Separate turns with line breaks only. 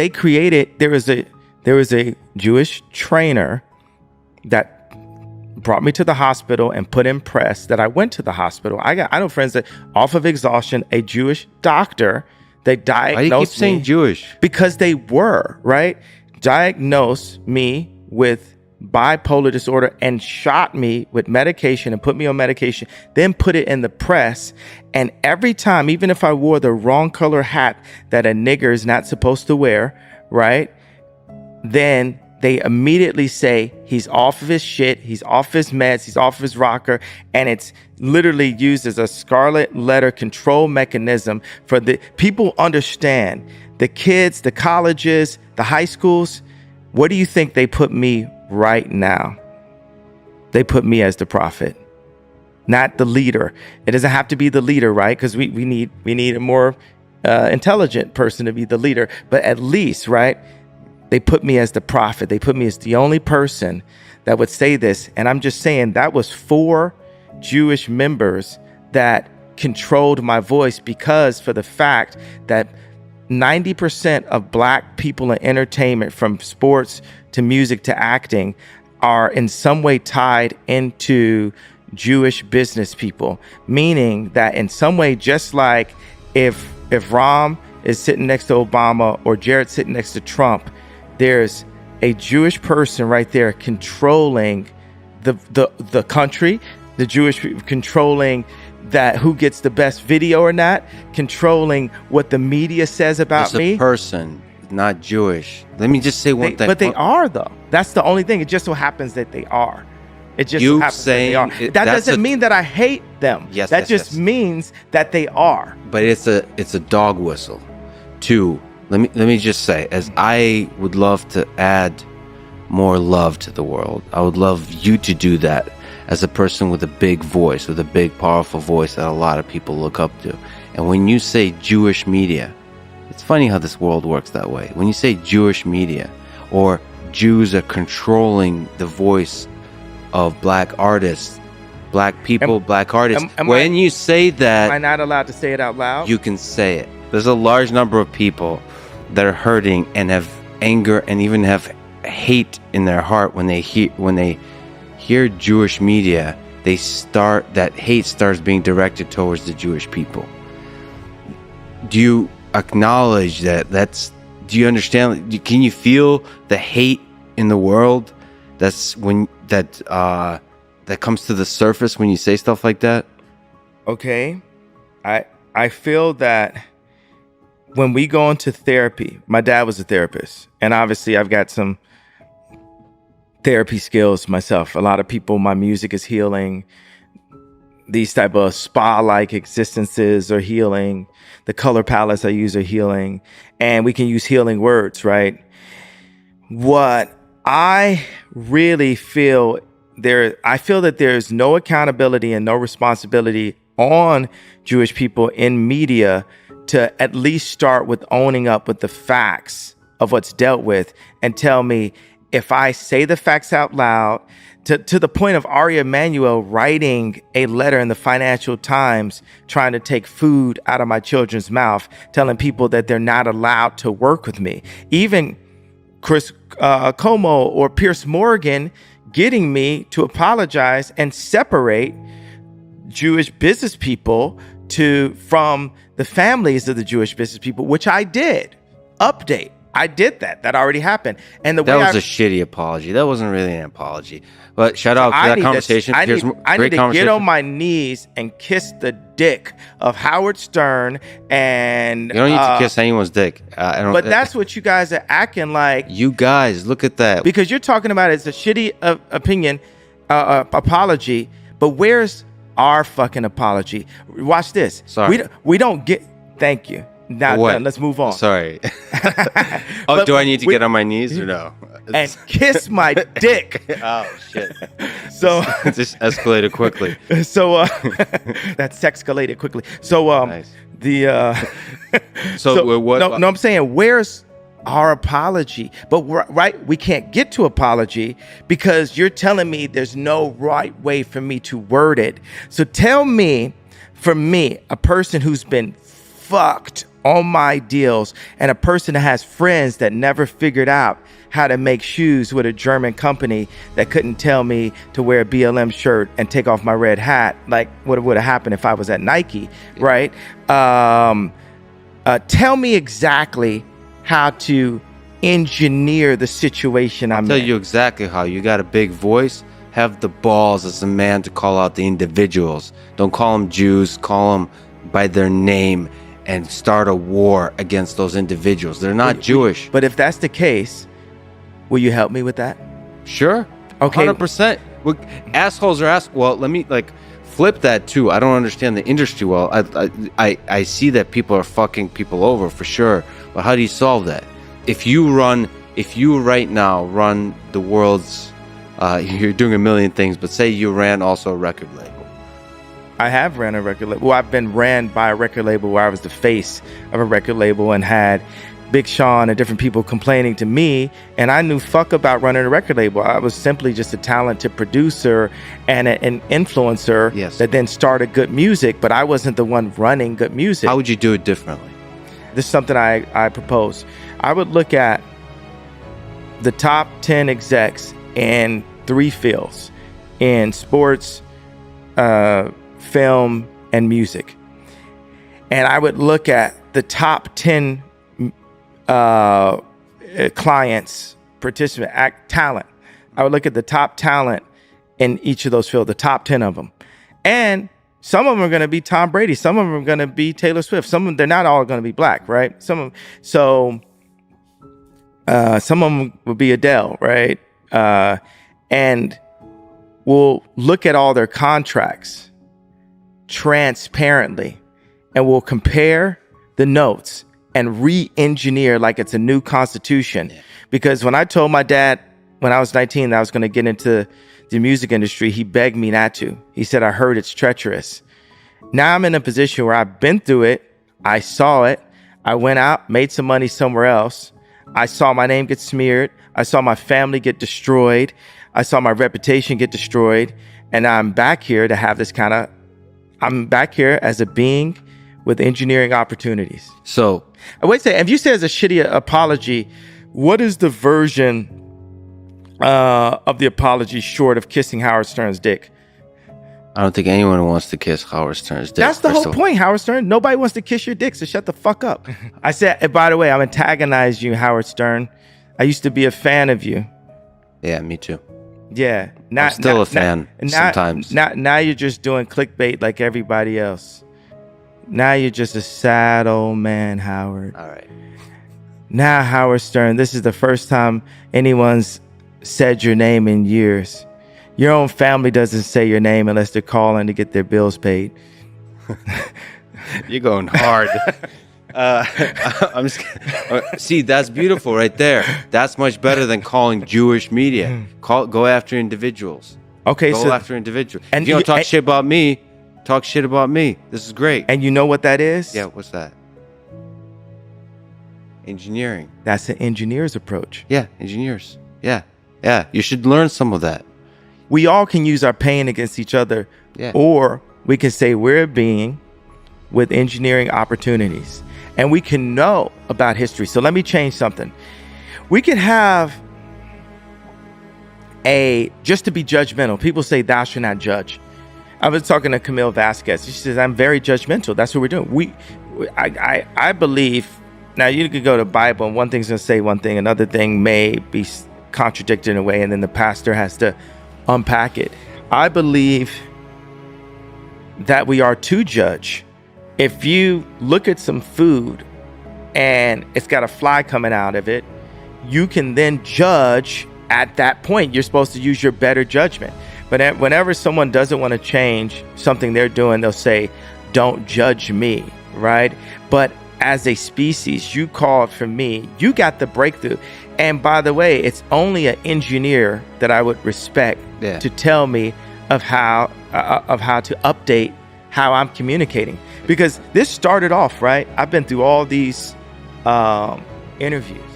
they created, there was a Jewish trainer that brought me to the hospital and put in press that I went to the hospital. I know friends that off of exhaustion, a Jewish doctor, they diagnosed
Why do you keep saying Jewish?
Because they were, right? Diagnosed me with bipolar disorder and shot me with medication and put me on medication, then put it in the press. And every time, even if I wore the wrong color hat that a nigger is not supposed to wear, right? Then they immediately say he's off of his shit, he's off his meds, he's off of his rocker, and it's literally used as a scarlet letter control mechanism for the people. Understand, the kids, the colleges, the high schools, what do you think they put me right now? They put me as the prophet, not the leader. It doesn't have to be the leader, right? Because we need a more intelligent person to be the leader, but at least, right? They put me as the prophet. They put me as the only person that would say this. And I'm just saying that was 4 Jewish members that controlled my voice, because for the fact that 90% of black people in entertainment, from sports to music to acting, are in some way tied into Jewish business people, meaning that in some way, just like if Ram is sitting next to Obama or Jared sitting next to Trump, there's a Jewish person right there controlling the country, the Jewish people controlling that who gets the best video or not, controlling what the media says about me.
It's a person, not Jewish. Let me just say one thing.
But they are, though. That's the only thing. It just so happens that they are. It just so happens that they are. That doesn't mean that I hate them.
Yes,
that just means that they are.
But it's a dog whistle. 2. Let me just say, as I would love to add more love to the world, I would love you to do that as a person with a big voice, with a big, powerful voice that a lot of people look up to. And when you say Jewish media, it's funny how this world works that way. When you say Jewish media, or Jews are controlling the voice of black artists, black people, black artists, when you say that...
Am I not allowed to say it out loud?
You can say it. There's a large number of people that are hurting and have anger and even have hate in their heart when they hear Jewish media. That hate starts being directed towards the Jewish people. Do you acknowledge that? Do you understand? Can you feel the hate in the world that comes to the surface when you say stuff like that?
Okay, I feel that when we go into therapy, my dad was a therapist, and obviously I've got some therapy skills myself. A lot of people, my music is healing. These type of spa-like existences are healing. The color palettes I use are healing, and we can use healing words, right? What I really feel that there's no accountability and no responsibility on Jewish people in media to at least start with owning up with the facts of what's dealt with, and tell me if I say the facts out loud, to the point of Ari Emanuel writing a letter in the Financial Times trying to take food out of my children's mouth, telling people that they're not allowed to work with me. Even Chris Como or Pierce Morgan getting me to apologize and separate Jewish business people from the families of the Jewish business people, which I did. Update. I did that. That already happened. And that was
a shitty apology. That wasn't really an apology. But shout out to that conversation.
I need to get on my knees and kiss the dick of Howard Stern. And
you don't need to kiss anyone's dick.
But that's what you guys are acting like.
You guys, look at that.
Because you're talking about it's a shitty apology. But where's our fucking apology? Watch this.
Sorry.
We don't get. Thank you. Now let's move on.
Sorry. Do I need to get on my knees or no?
And kiss my dick.
Oh shit.
So
it just escalated quickly.
So that's escalated quickly. So
nice.
What? No, I'm saying where's our apology? But right, we can't get to apology because you're telling me there's no right way for me to word it. So tell me, for me, a person who's been fucked on my deals, and a person that has friends that never figured out how to make shoes with a German company that couldn't tell me to wear a BLM shirt and take off my red hat, like what would have happened if I was at Nike, right? Tell me exactly how to engineer the situation I'm in.
I'll tell you exactly how. You got a big voice. Have the balls as a man to call out the individuals. Don't call them Jews. Call them by their name and start a war against those individuals. They're not Jewish.
But if that's the case, will you help me with that?
Sure.
Okay.
100%. Assholes are well, let me flip that too. I don't understand the industry well. I see that people are fucking people over for sure. But how do you solve that? If you right now run the world's, you're doing a million things, but say you ran also a record label.
I have ran a record label. Well, I've been ran by a record label where I was the face of a record label and had Big Sean and different people complaining to me, and I knew fuck about running a record label. I was simply just a talented producer and an influencer that then started good music, but I wasn't the one running good music.
How would you do it differently?
This is something I propose. I would look at the top 10 execs in 3 fields, in sports, film, and music. And I would look at the top 10 clients, participant, talent. I would look at the top talent in each of those fields, the top 10 of them. And some of them are going to be Tom Brady. Some of them are going to be Taylor Swift. Some of them, they're not all going to be black, right? Some of them will be Adele, right? And we'll look at all their contracts transparently, and we'll compare the notes and re-engineer like it's a new constitution. Yeah. Because when I told my dad when I was 19 that I was going to get into the music industry, he begged me not to. He said, I heard it's treacherous. Now I'm in a position where I've been through it. I saw it. I went out, made some money somewhere else. I saw my name get smeared. I saw my family get destroyed. I saw my reputation get destroyed. And I'm back here to have this I'm back here as a being with engineering opportunities.
So,
wait a second. If you say it's a shitty apology, what is the version of the apology short of kissing Howard Stern's dick?
I don't think anyone wants to kiss Howard Stern's dick.
That's the whole point, Howard Stern. Nobody wants to kiss your dick, so shut the fuck up. I said, by the way, I'm antagonizing you, Howard Stern. I used to be a fan of you.
Yeah, me too.
Yeah.
I'm still a fan sometimes.
Now you're just doing clickbait like everybody else. Now you're just a sad old man, Howard.
All right.
Now, Howard Stern, this is the first time anyone's said your name in years. Your own family doesn't say your name unless they're calling to get their bills paid.
You're going hard. See, that's beautiful right there. That's much better than calling Jewish media. Go after individuals.
Okay,
go after individuals. And if you don't talk shit about me, talk shit about me. This is great.
And you know what that is?
Yeah, what's that? Engineering.
That's an engineer's approach.
Yeah, engineers. Yeah. You should learn some of that.
We all can use our pain against each other. Yeah. Or we can say we're a being with engineering opportunities. And we can know about history. So let me change something. We could have just to be judgmental. People say thou shalt not judge. I was talking to Camille Vasquez. She says, I'm very judgmental. That's what we're doing. I believe, now you could go to the Bible and one thing's going to say one thing, another thing may be contradicted in a way, and then the pastor has to unpack it. I believe that we are to judge. If you look at some food and it's got a fly coming out of it, you can then judge at that point. You're supposed to use your better judgment. But whenever someone doesn't want to change something they're doing, they'll say, don't judge me, right? But as a species, you called for me. You got the breakthrough. And by the way, it's only an engineer that I would respect to tell me of how to update how I'm communicating. Because this started off, right? I've been through all these interviews.